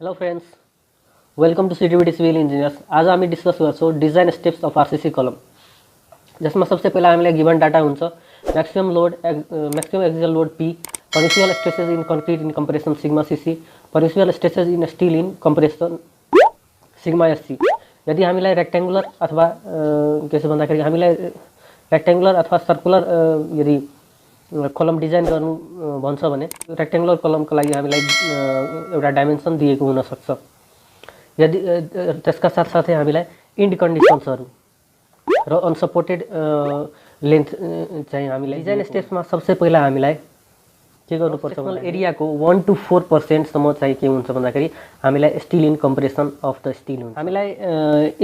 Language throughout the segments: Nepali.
हेलो फ्रेंड्स, वेलकम टू सिटीबीटी सिविल इंजीनियर्स। आज हामी डिस्कस गर्छौँ डिजाइन स्टेप्स अफ आरसीसी कलम, जसमा सबसे पहिला हामीलाई गिवन डाटा हुन्छ maximum axial load P, permissible stresses in concrete in compression sigma CC, permissible stresses in steel in compression sigma SC. यदि हामीलाई रेक्टेंगुलर अथवा के भन्दाखेरि हामीलाई रेक्टेंगुलर अथवा सर्कुलर यदि कलम डिजाइन गर्नु भन्छ भने रेक्टेंगुलर कलमको लागि हामीलाई एउटा डाइमेन्सन दिएको हुन सक्छ। यदि त्यसका साथसाथै हामीलाई इन्ड कन्डिसन्सहरू र अनसपोर्टेड लेन्थ चाहिँ हामीलाई डिजाइन स्टेप्समा सबसे पहिला हामीलाई के गर्नुपर्छ भने एरियाको 1 to 4% सम्म चाहिँ के हुन्छ भन्दाखेरि हामीलाई still in compression of the still हुन्छ। हामीलाई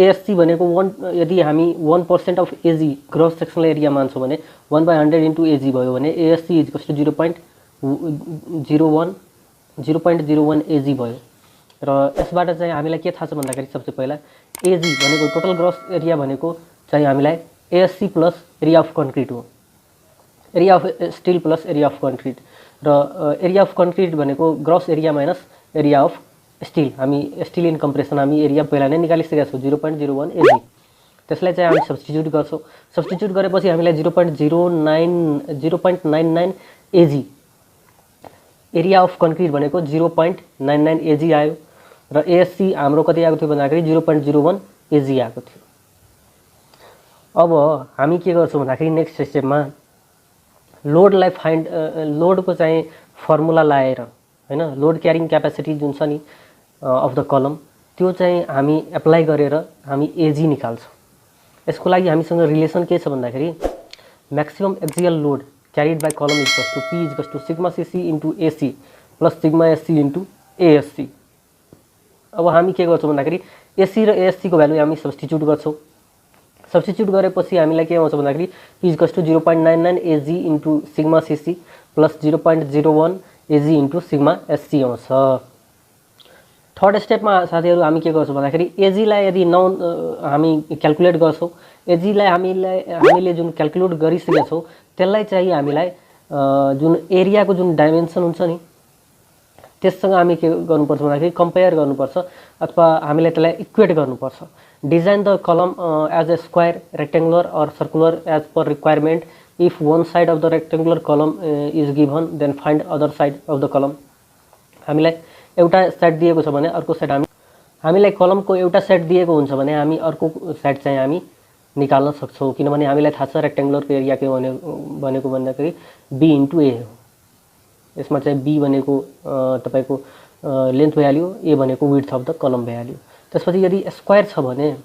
एएससी भनेको यदि हामी 1% of AG gross sectional area मान्छौँ भने 1/100 इन्टु एजी भयो भने एएससी इज कस्ट 0.01 एजी भयो। र यसबाट चाहिँ हामीलाई के थाहा छ भन्दाखेरि सबसे पहिला एजी भनेको टोटल ग्रस एरिया भनेको चाहिँ हामीलाई ASC plus area of concrete हो, area of steel plus area of concrete. र एरिया अफ कन्क्रिट भनेको gross area minus area of steel. हामी स्टिल इन कम्प्रेसन हामी एरिया पहिला नै निकालिसकेका छौँ 0.01 एजी। त्यसलाई चाहिँ हामी सब्स्टिट्युट गर्छौँ। सब्स्टिट्युट गरेपछि हामीलाई 0.99 एजी, एरिया अफ कन्क्रिट भनेको 0.99 एजी आयो र एएससी हाम्रो कति आएको थियो भन्दाखेरि 0.01 एजी आएको थियो। अब हामी के गर्छौँ भन्दाखेरि नेक्स्ट स्टेपमा लोडलाई लोडको चाहिँ फर्मुला लाएर हैन, लोड क्यारिङ क्यापेसिटी जुन छ नि अफ द कलम त्यो चाहिँ हामी एप्लाई गरेर हामी एजी निकाल्छौँ। यसको लागि हामीसँग रिलेसन के छ भन्दाखेरि maximum axial load carried by column equals to P equals to sigma CC into AC plus sigma SC into ASC. अब हामी के गर्छौँ भन्दाखेरि एसी र एएससी को भ्यालु हामी सब्स्टिट्युट गर्छौँ। सब्स्टिट्युट गरेपछि हामीलाई के आउँछ भन्दाखेरि P equals to 0.99 AG into sigma CC plus 0.01 AG into sigma SC आउँछ। थर्ड स्टेपमा साथीहरू हामी के गर्छौँ भन्दाखेरि एजीलाई यदि हामी क्याल्कुलेट गर्छौँ, एजीलाई हामीले जुन क्याल्कुलेट गरिसकेका छौँ त्यसलाई चाहिँ हामीलाई जुन एरियाको जुन डाइमेन्सन हुन्छ नि त्यससँग हामी के गर्नुपर्छ भन्दाखेरि कम्पेयर गर्नुपर्छ अथवा हामीले त्यसलाई इक्वेट गर्नुपर्छ। Design the column as a square, rectangular और circular as per requirement. If one side of the rectangular column is given then find other side of the column. हामीलाई एउटा साइड दिएको छ भने अर्को साइड हामीलाई कलमको एउटा साइड दिएको हुन्छ भने हामी अर्को साइड चाहिँ हामी निकाल्न सक्छौँ, किनभने हामीलाई थाहा छ रेक्टेंगुलरको एरिया के भनेको भन्दाखेरि बी इन्टु ए हो। यसमा चाहिँ बी भनेको तपाईको लेन्थ भ्याल्यु, ए भनेको width of the column value. त्यसपछि यदि स्क्वायर छ भने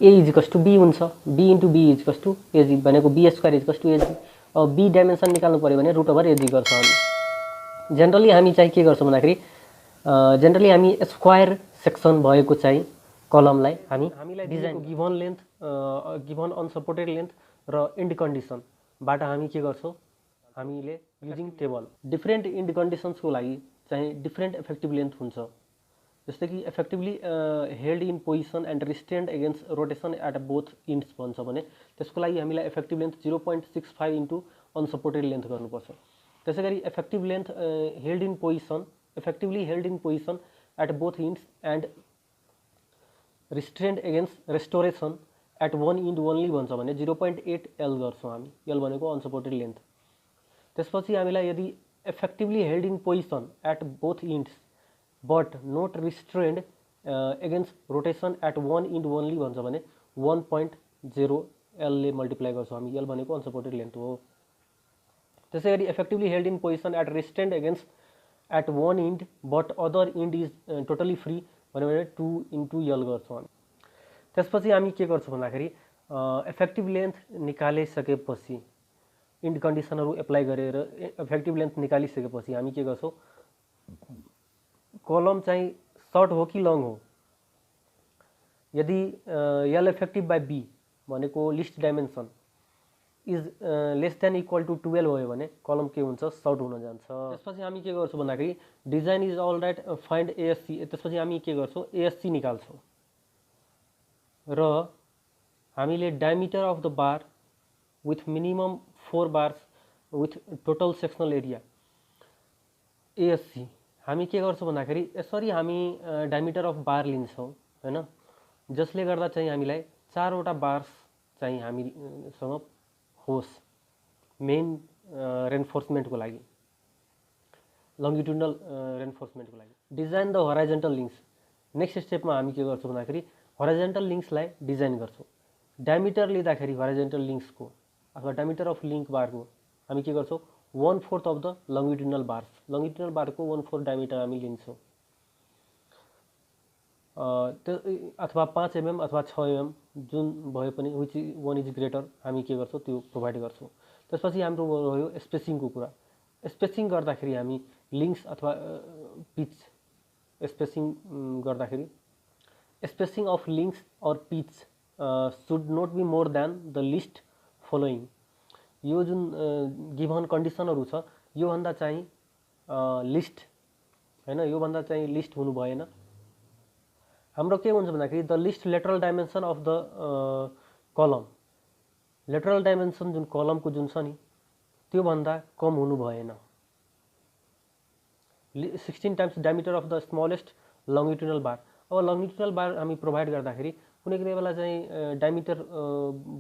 ए इक्वल्स टु बी हुन्छ, B into B equals to AG भनेको B square equals to AG. अब बी डाइमेन्सन निकाल्नु पर्यो भने रुट ओभर एजी गर्छौँ हामी। जेनरली हामी चाहिँ के गर्छौँ भन्दाखेरि जेनरली हामी स्क्वायर सेक्सन भएको चाहिँ कलमलाई हामीलाई डिजाइनको given length, given unsupported length र इन्ड कन्डिसनबाट हामी के गर्छौँ हामीले युजिङ टेबल डिफ्रेन्ट इन्ड कन्डिसन्सको लागि चाहिँ डिफ्रेन्ट इफेक्टिभ लेन्थ हुन्छ। जस्तै कि effectively held in position and restrained against rotation at both ends भन्छ भने त्यसको लागि हामीलाई effective length 0.65 into unsupported length गर्नुपर्छ। त्यसै गरी effective length held in position, effectively held in position at both ends and restrained against restoration at one end only भन्छ भने 0.8 एल गर्छौँ हामी। एल भनेको अनसपोर्टेड लेन्थ। त्यसपछि हामीलाई यदि effectively held in position at both ends but not restrained against rotation at one end only भन्छ भने 1.0 एलले मल्टिप्लाई गर्छौँ हामी। एल भनेको अनसपोर्टेड लेन्थ हो। त्यसै गरी effectively held in position at restrained against at one end but other end is totally free भन्यो भने 2 इन्टु एल गर्छौँ हामी। त्यसपछि हामी के गर्छौँ भन्दाखेरि इफेक्टिभ लेन्थ निकालिसकेपछि इन्ड कन्डिसनहरू एप्लाई गरेर इफेक्टिभ लेन्थ निकालिसकेपछि हामी के गर्छौँ, कलम चाहिँ सर्ट हो कि लङ हो। यदि एल इफेक्टिभ बाई बी भनेको least dimension is less than equal to 12 भयो भने कलम के हुन्छ, सर्ट हुन जान्छ। त्यसपछि हामी के गर्छौँ भन्दाखेरि design is all right find ASC. त्यसपछि हामी के गर्छौँ एएससी निकाल्छौँ र हामीले diameter of the bar with minimum 4 bars with total sectional area ASC हामी के गर्छौँ भन्दाखेरि यसरी हामी डायमिटर अफ बार लिन्छौँ हैन, जसले गर्दा चाहिँ हामीलाई 4 वटा बार्स चाहिँ हामीसँग होस् मेन रेन्फोर्समेन्टको लागि, लङ्गिट्युडनल रेन्फोर्समेन्टको लागि। डिजाइन द हराइजन्टल लिङ्क्स, नेक्स्ट स्टेपमा हामी के गर्छौँ भन्दाखेरि हराइजन्टल लिङ्क्सलाई डिजाइन गर्छौँ। डायमिटर लिँदाखेरि हराइजन्टल लिङ्क्सको अथवा डायमिटर अफ लिङ्क बारको हामी के गर्छौँ 1/4 of the longitudinal bars, longitudinal बारको 1/4 diameter हामी लिन्छौँ, अथवा 5 mm अथवा 6 mm जुन भए पनि विच 1 इज ग्रेटर हामी के गर्छौँ त्यो प्रोभाइड गर्छौँ। त्यसपछि हाम्रो रह्यो स्पेसिङको कुरा। स्पेसिङ गर्दाखेरि हामी लिङ्क्स अथवा पिच स्पेसिङ गर्दाखेरि spacing of links or pitch should not be more than the least following. यो जुन गिभन कन्डिसनहरू छ योभन्दा चाहिँ लिस्ट हैन, योभन्दा चाहिँ लिस्ट हुनु भएन। हाम्रो के हुन्छ भन्दाखेरि the list lateral dimension of the कलम, लेटरल डाइमेन्सन जुन कलमको जुन छ नि त्योभन्दा कम हुनु भएन। 16 times diameter of the smallest longitudinal bar. अब लङ्गिट्युडनल बार हामी प्रोभाइड गर्दाखेरि कुनै कुनै बेला चाहिँ डायमिटर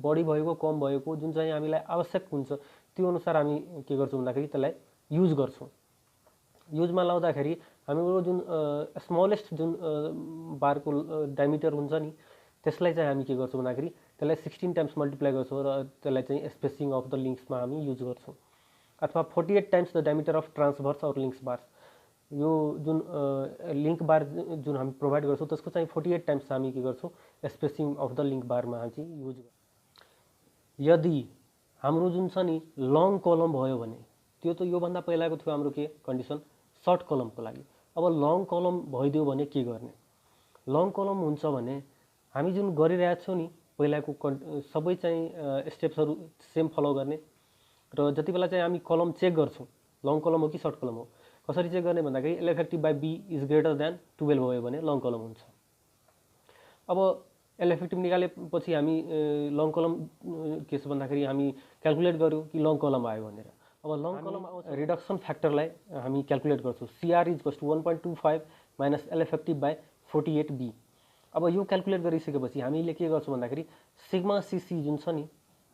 बढी भएको कम भएको जुन चाहिँ हामीलाई आवश्यक हुन्छ त्यो अनुसार हामी के गर्छौँ भन्दाखेरि त्यसलाई युज गर्छौँ। युजमा लाउँदाखेरि हाम्रो जुन स्मलेस्ट जुन बारको डायमिटर हुन्छ नि त्यसलाई चाहिँ हामी के गर्छौँ भन्दाखेरि त्यसलाई 16 टाइम्स मल्टिप्लाई गर्छौँ र त्यसलाई चाहिँ स्पेसिङ अफ द लिङ्क्समा हामी युज गर्छौँ। अथवा 48 times the diameter of transverse और लिङ्क्स बार्स, यो जुन लिङ्क बार जुन हामी प्रोभाइड गर्छौँ त्यसको चाहिँ 48 टाइम्स हामी के गर्छौँ स्पेसिङ अफ द लिङ्क बारमा हामी चाहिँ युज गर्छौँ। यदि हाम्रो जुन छ नि लङ कलम भयो भने त्यो त योभन्दा पहिलाको थियो हाम्रो के कन्डिसन सर्ट कलमको लागि। अब लङ कलम भइदियो भने के गर्ने? लङ कलम हुन्छ भने हामी जुन गरिरहेको छौँ नि पहिलाको सबै चाहिँ स्टेप्सहरू सेम फलो गर्ने र जति बेला चाहिँ हामी कलम चेक गर्छौँ लङ कलम हो कि सर्ट कलम हो कसरी चेक गर्ने भन्दाखेरि L effective by B is greater than 12 भयो भने लङ कलम हुन्छ। अब एल इफेक्टिभ निकालेपछि हामी लङ कलम के छ भन्दाखेरि हामी क्याल्कुलेट गर्यौँ कि लङ कलम आयो भनेर। अब लङ कलम रिडक्सन फ्याक्टरलाई हामी क्याल्कुलेट गर्छौँ, CR इज कस to 1.25 minus L effective by 48B। अब यो क्याल्कुलेट गरिसकेपछि हामीले के गर्छौँ भन्दाखेरि सिग्मा सीसी जुन छ नि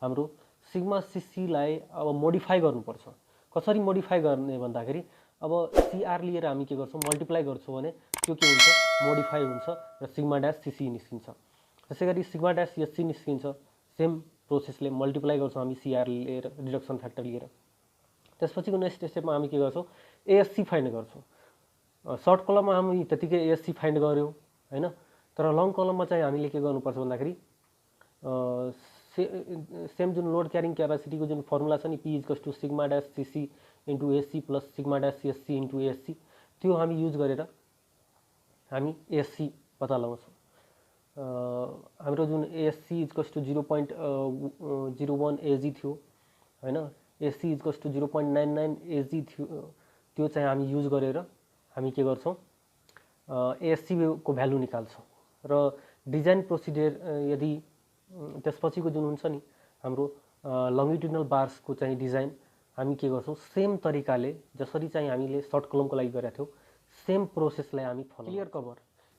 हाम्रो सिग्मा सीसीलाई अब मोडिफाई गर्नुपर्छ। कसरी मोडिफाई गर्ने भन्दाखेरि अब CR लिएर हामी के गर्छौँ मल्टिप्लाई गर्छौँ भने त्यो के हुन्छ मोडिफाई हुन्छ र सिग्मा ड्यास सीसी निस्किन्छ। त्यसै गरी सिग्मा ड्यास एससी निस्किन्छ, सेम प्रोसेसले मल्टिप्लाई गर्छौँ हामी CR लिएर रिडक्सन फ्याक्टर लिएर। त्यसपछिको नेक्स्ट स्टेपमा हामी के गर्छौँ एएससी फाइन्ड गर्छौँ। सर्ट कलममा हामी त्यतिकै एएससी फाइन्ड गऱ्यौँ हैन, तर लङ कलममा चाहिँ हामीले के गर्नुपर्छ भन्दाखेरि सेम जुन लोड क्यारिङ क्यापासिटीको जुन फर्मुला छ नि P इज कस to sigma dash CC into SC plus sigma dash SC into ASC त्यो हामी युज गरेर हामी एएससी पत्ता लगाउँछौँ। हाम्रो जुन एएससी इज कस टु 0.01 एजी थियो हैन, एससी इज कस टु 0.99 एजी थियो, त्यो चाहिँ हामी युज गरेर हामी के गर्छौँ एएससी को भ्यालु निकाल्छौँ र डिजाइन प्रोसिडियर यदि त्यसपछिको जुन हुन्छ नि हाम्रो लङ्गिट्युडनल बार्सको चाहिँ डिजाइन हामी के गर्छौँ सेम तरिकाले जसरी चाहिँ हामीले सर्ट कलमको लागि गरेका थियौँ सेम प्रोसेसलाई हामी फलो।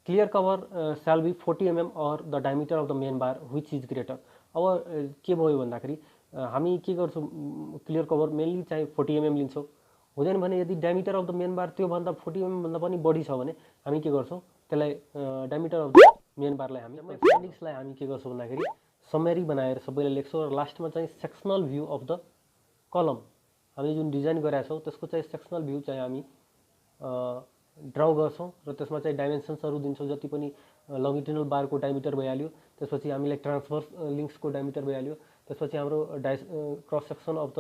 क्लियर कभर स्याल बी 40 mm और the diameter of the main bar which is greater. अब के भयो भन्दाखेरि हामी के गर्छौँ क्लियर कभर मेनली चाहिँ 40 mm लिन्छौँ, हुँदैन भने यदि डायमिटर अफ द मेन बार त्योभन्दा 40 mm भन्दा पनि बढी छ भने हामी के गर्छौँ त्यसलाई डायमिटर अफ द मेन बारलाई हामी फाइन्डिङ्सलाई हामी के गर्छौँ भन्दाखेरि समरी बनाएर सबैले लेख्छौँ र लास्टमा चाहिँ सेक्सनल भ्यू अफ द कलम हामी जुन डिजाइन गरेका छौँ त्यसको चाहिँ सेक्सनल भ्यू चाहिँ हामी ड्रा गर्छौँ र त्यसमा चाहिँ डाइमेन्सन्सहरू दिन्छौँ। जति पनि लङ्गिट्युडनल बारको डायमिटर भइहाल्यो, त्यसपछि हामीलाई ट्रान्सभर्स लिङ्क्सको डायमिटर भइहाल्यो, त्यसपछि हाम्रो क्रस सेक्सन अफ द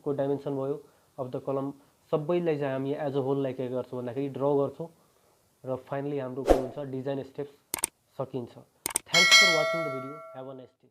को डाइमेन्सन भयो अफ द कलम, सबैलाई चाहिँ हामी एज अ होललाई के गर्छौँ भन्दाखेरि ड्र गर्छौँ र फाइनली हाम्रो के हुन्छ डिजाइन स्टेप्स सकिन्छ। Thanks for watching the video, have a nice day.